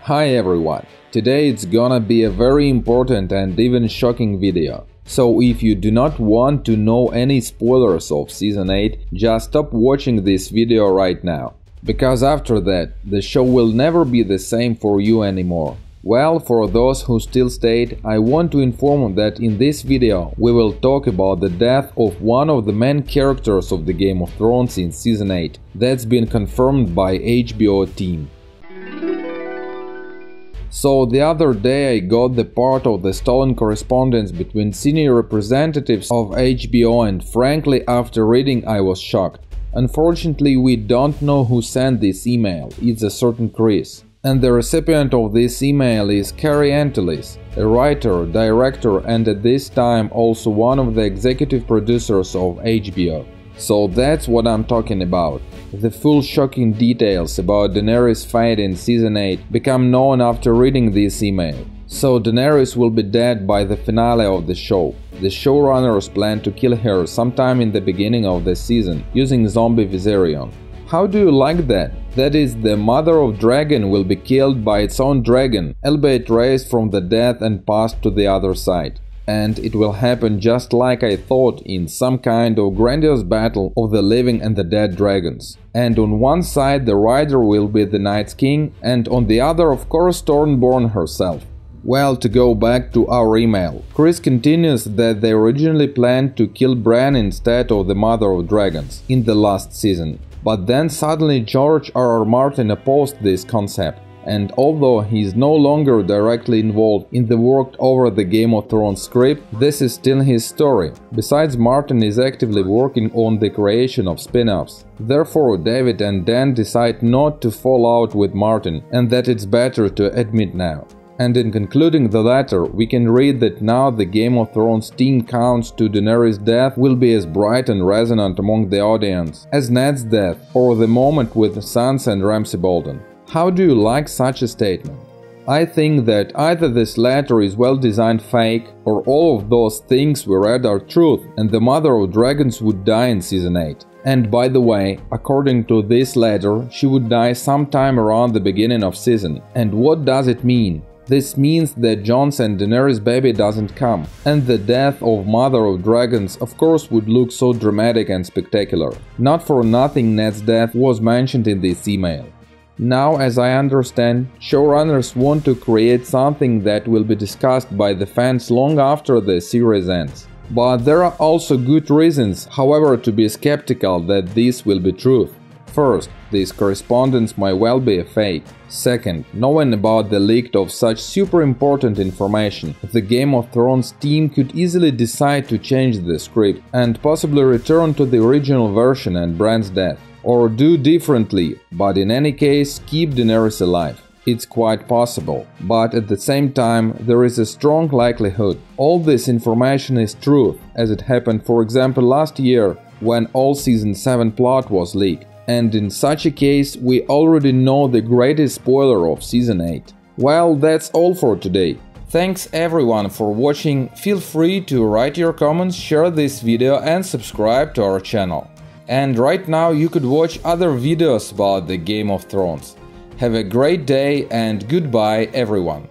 Hi everyone, today it's gonna be a very important and even shocking video. So if you do not want to know any spoilers of Season 8, just stop watching this video right now. Because after that, the show will never be the same for you anymore. Well, for those who still stayed, I want to inform that in this video we will talk about the death of one of the main characters of the Game of Thrones in Season 8. That's been confirmed by HBO team. So the other day I got the part of the stolen correspondence between senior representatives of HBO, and frankly after reading I was shocked. Unfortunately we don't know who sent this email, it's a certain Chris. And the recipient of this email is Carrie Antilles, a writer, director and at this time also one of the executive producers of HBO. So that's what I'm talking about. The full shocking details about Daenerys' fate in Season 8 become known after reading this email. So Daenerys will be dead by the finale of the show. The showrunners plan to kill her sometime in the beginning of the season, using zombie Viserion. How do you like that? That is, the mother of dragon will be killed by its own dragon, albeit raised from the dead and passed to the other side. And it will happen just like I thought, in some kind of grandiose battle of the living and the dead dragons. And on one side the rider will be the Night's King, and on the other of course Stormborn herself. Well, to go back to our email, Chris continues that they originally planned to kill Bran instead of the Mother of Dragons in the last season. But then suddenly George R.R. Martin opposed this concept. And although he is no longer directly involved in the work over the Game of Thrones script, this is still his story. Besides, Martin is actively working on the creation of spin-offs. Therefore, David and Dan decide not to fall out with Martin, and that it's better to admit now. And in concluding the letter, we can read that now the Game of Thrones team counts to Daenerys' death will be as bright and resonant among the audience as Ned's death or the moment with Sansa and Ramsay Bolton. How do you like such a statement? I think that either this letter is well-designed fake, or all of those things we read are truth, and the Mother of Dragons would die in Season 8. And by the way, according to this letter, she would die sometime around the beginning of season. And what does it mean? This means that Jon's and Daenerys' baby doesn't come, and the death of Mother of Dragons of course would look so dramatic and spectacular. Not for nothing Ned's death was mentioned in this email. Now, as I understand, showrunners want to create something that will be discussed by the fans long after the series ends. But there are also good reasons, however, to be skeptical that this will be truth. First, this correspondence might well be a fake. Second, knowing about the leak of such super important information, the Game of Thrones team could easily decide to change the script and possibly return to the original version and Bran's death. Or do differently, but in any case keep Daenerys alive. It's quite possible, but at the same time there is a strong likelihood all this information is truth, as it happened for example last year when all Season 7 plot was leaked. And in such a case we already know the greatest spoiler of Season 8. Well, that's all for today. Thanks everyone for watching, feel free to write your comments, share this video and subscribe to our channel. And right now you could watch other videos about the Game of Thrones. Have a great day and goodbye everyone.